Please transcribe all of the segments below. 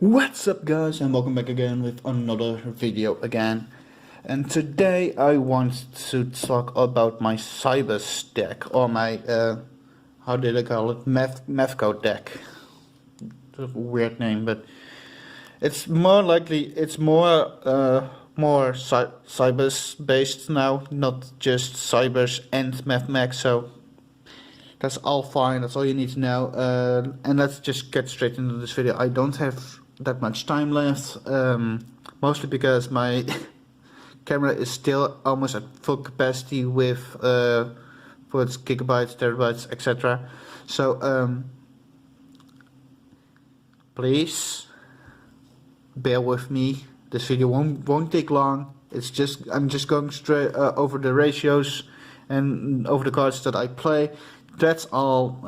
What's up guys, and welcome back again with another video again. And today I want to talk about my Cyberse deck, or my how did I call it, Mevco deck. It's a weird name, but it's more Cyberse based now, not just Cyberse and Mevmac. So that's all fine, that's all you need to know. And let's just get straight into this video. I don't have that much time left, mostly because my camera is still almost at full capacity with for its gigabytes, terabytes, etc. So please bear with me. This video won't take long. I'm just going straight over the ratios and over the cards that I play. That's all.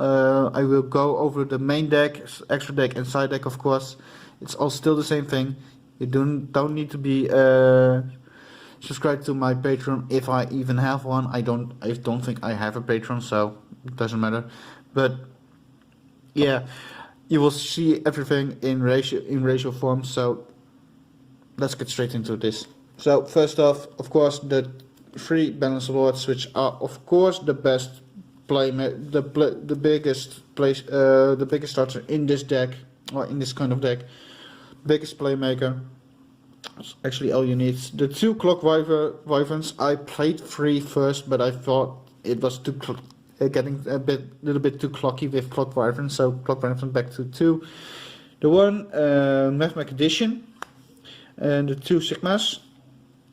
I will go over the main deck, extra deck and side deck, of course. It's all still the same thing. You don't need to be subscribed to my Patreon if I even have one. I don't think I have a Patreon, so it doesn't matter. But yeah, you will see everything in ratio form. So let's get straight into this. So first off, of course, the 3 balance awards, which are of course the best the biggest starter in this deck, or in this kind of deck. Biggest playmaker. That's actually all you need. The 2 clock wyverns, I played 3 first, but I thought it was getting little bit too clocky with clock wyverns, so clock wyvern back to 2. The 1 Mevmac edition and the 2 Sigmas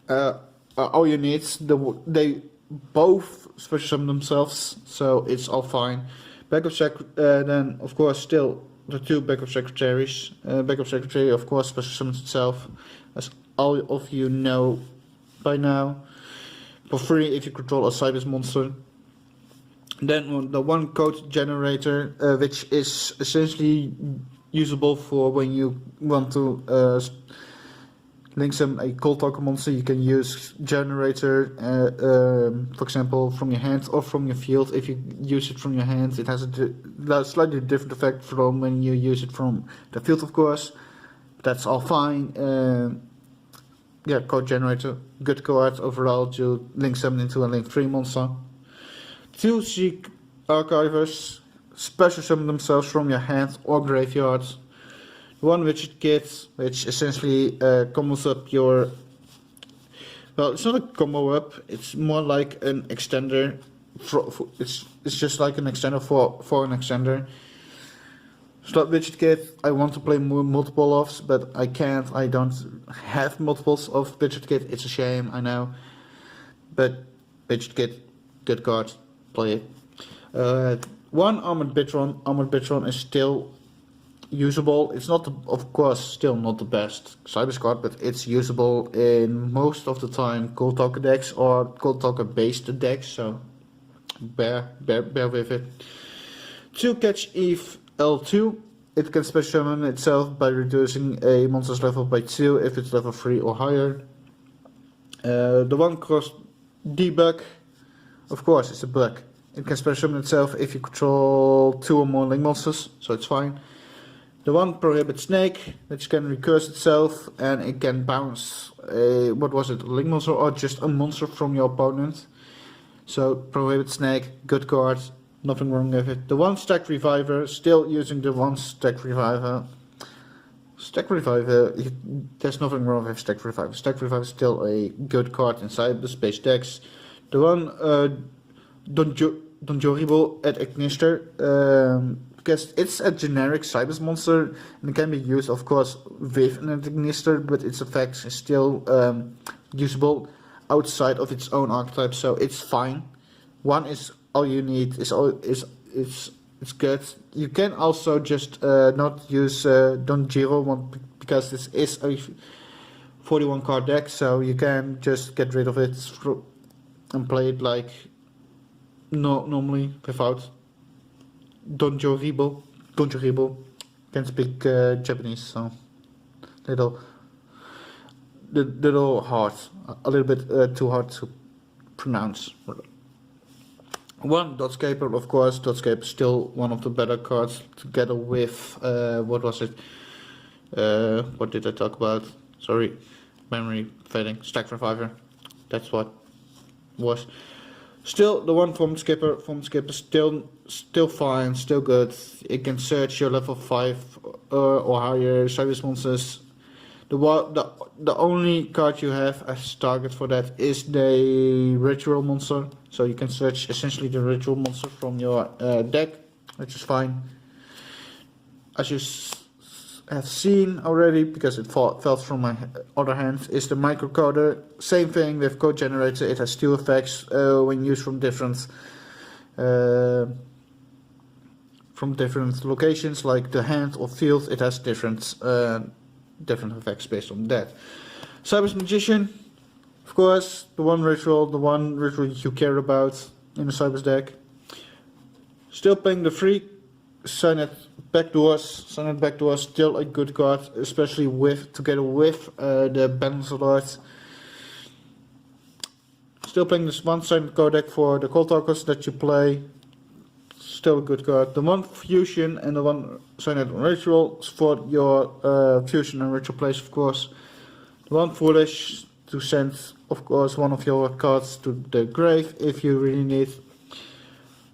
are all you need. They both special summon themselves, so it's all fine. Backup then of course still the 2 backup secretaries. Backup secretary of course special summons itself, as all of you know by now, for free if you control a Cyberse monster. Then the 1 code generator, which is essentially usable for when you want to link some a cold talker monster. You can use generator, for example, from your hand or from your field. If you use it from your hand, it has a slightly different effect from when you use it from the field, of course. That's all fine. Yeah, code generator, good card overall to link summon into a link 3 monster. 2 Seek Archivers, special summon themselves from your hand or graveyard. 1 widget kit, which essentially combos up your, well, it's not a combo up, it's more like an extender. It's just like an extender for an extender. Slot widget kit, I want to play multiple offs, but I can't. I don't have multiples of widget kit. It's a shame, I know. But widget kit, good card, play it. 1 Armored Bitron. Armored Bitron is still usable. It's not, of course, still not the best Cyberse card, but it's usable in most of the time Cold Talker decks or Cold Talker based decks, so bear with it. 2 Catch Eve L2. It can special summon itself by reducing a monster's level by 2 if it's level 3 or higher. The 1 Cross Debug, of course, it's a bug. It can special summon itself if you control 2 or more link monsters, so it's fine. The 1 Prohibit Snake, which can recurse itself and it can bounce a, what was it, a link monster or just a monster from your opponent. So Prohibit Snake, good card, nothing wrong with it. The 1 Stack Reviver, still using the 1 Stack Reviver. Stack Reviver, there's nothing wrong with Stack Reviver. Stack Reviver is still a good card inside the space decks. The 1 Donjoribo at Ignister, because it's a generic Cyberse monster and it can be used, of course, with an Ignister, but its effects is still usable outside of its own archetype, so it's fine. 1 is all you need. It's good. You can also just not use Donjiro one, because this is a 41 card deck, so you can just get rid of it and play it like normally without Donjoribo. Can't speak Japanese, so little hard, a little bit too hard to pronounce. 1 Dotscaper, of course. Dotscaper is still one of the better cards, together with what was it? What did I talk about? Sorry, memory fading. Stack Reviver. That's what was. Still, the one from Skipper still fine, still good. It can search your level 5 or higher Cyberse monsters. The only card you have as target for that is the Ritual monster. So you can search essentially the Ritual monster from your deck, which is fine. As you have seen already, because it fell from my other hand, is the microcoder. Same thing with code generator. It has 2 effects when used from different locations, like the hand or field. It has different effects based on that. Cyberse Magician, of course, the one ritual you care about in the Cyberse deck. Still playing the free Signet Backdoors, still a good card, especially together with the Balance Alert. Still playing this one Signet codec for the Cold Talkers that you play. Still a good card. The one Fusion and the one Signet Ritual for your Fusion and Ritual plays, of course. The one Foolish to send, of course, one of your cards to the grave if you really need.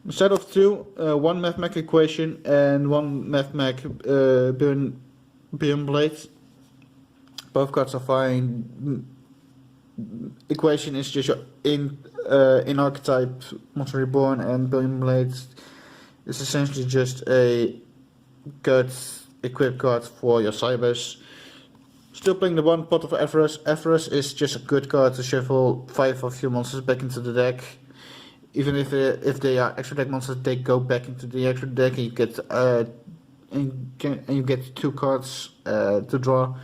Instead of 2, one Mathmech Equation and one Mathmech Beyond Blade. Both cards are fine. Equation is just your in archetype Monster Reborn, and Beyond Blade is essentially just a good equipped card for your Cyberse. Still playing the one Pot of Everest. Everest is just a good card to shuffle 5 of your monsters back into the deck. Even if they are extra deck monsters, they go back into the extra deck, and you get 2 cards to draw.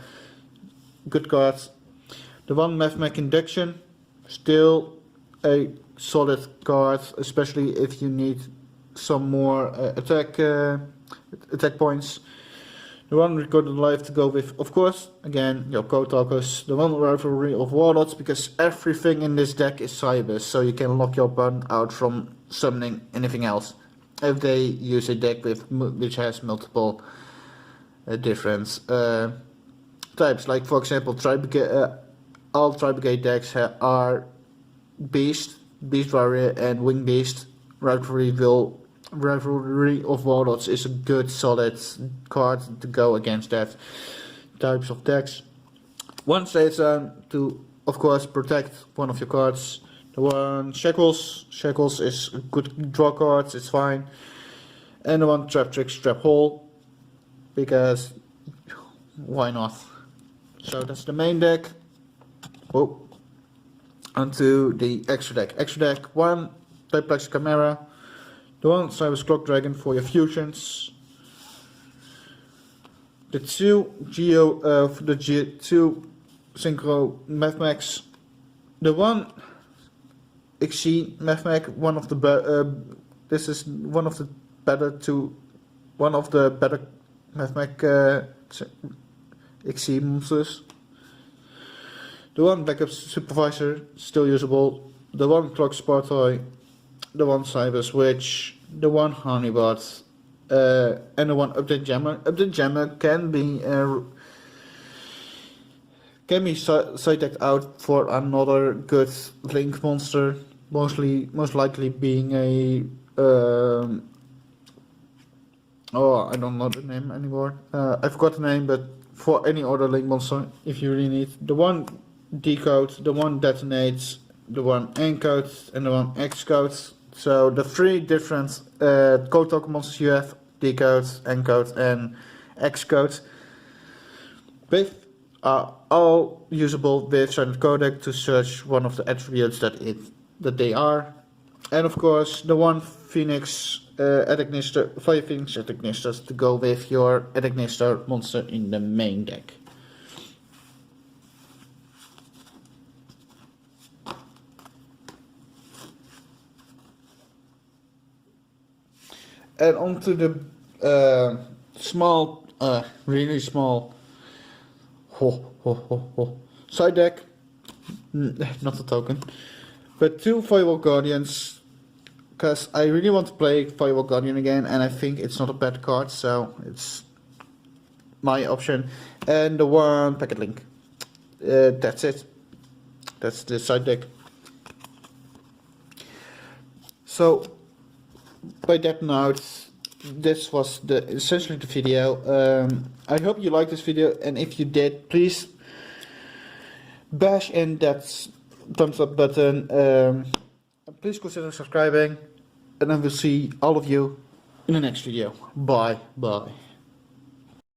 Good cards. The one Mathmech Induction, still a solid card, especially if you need some more attack points. The one Recorded Life to go with, of course, again, your Code Talkers. The one Rivalry of Warlords, because everything in this deck is Cyberse, so you can lock your opponent out from summoning anything else. If they use a deck which has multiple different types, like for example, all Tri-Brigade decks are Beast Warrior, and Wing Beast. Rivalry of Warlords is a good solid card to go against that types of decks. One stays to, of course, protect one of your cards. The one Shackles is a good draw card, it's fine. And the one Trap Tricks Trap Hole, because why not? So that's the main deck. Oh, onto the extra deck. Extra deck 1 Typeplex Chimera. The one Cyberse Clock Dragon for your fusions. The 2 2 Synchro Mathmechs. The one XC Mathmech, one of the better Mathmech XC monsters. The one Backup Supervisor, still usable. The one Clock Spartoy. The one Cyberse Witch, the one Honeybot, and the one Update Jammer. Update Jammer can be side decked out for another good Link monster, most likely being a I don't know the name anymore. I forgot the name, but for any other Link monster, if you really need. The one Decode, the one Detonates, the one Encode, and the one Excode. So the 3 different Code Talker monsters you have, Decode, Encode, and Xcode. Both are all usable with Silent Codec to search one of the attributes that they are. And of course the one Phoenix Adagnister, 5 Phoenix Adagnisters to go with your Adagnister monster in the main deck. And onto the small, really small side deck, not a token, but 2 Firewall Guardians, because I really want to play Firewall Guardian again, and I think it's not a bad card, so it's my option, and the one packet link. That's it. That's the side deck. So by that note, this was essentially the video. I hope you liked this video, and if you did, please bash in that thumbs up button. Please consider subscribing, and I will see all of you in the next video. Bye.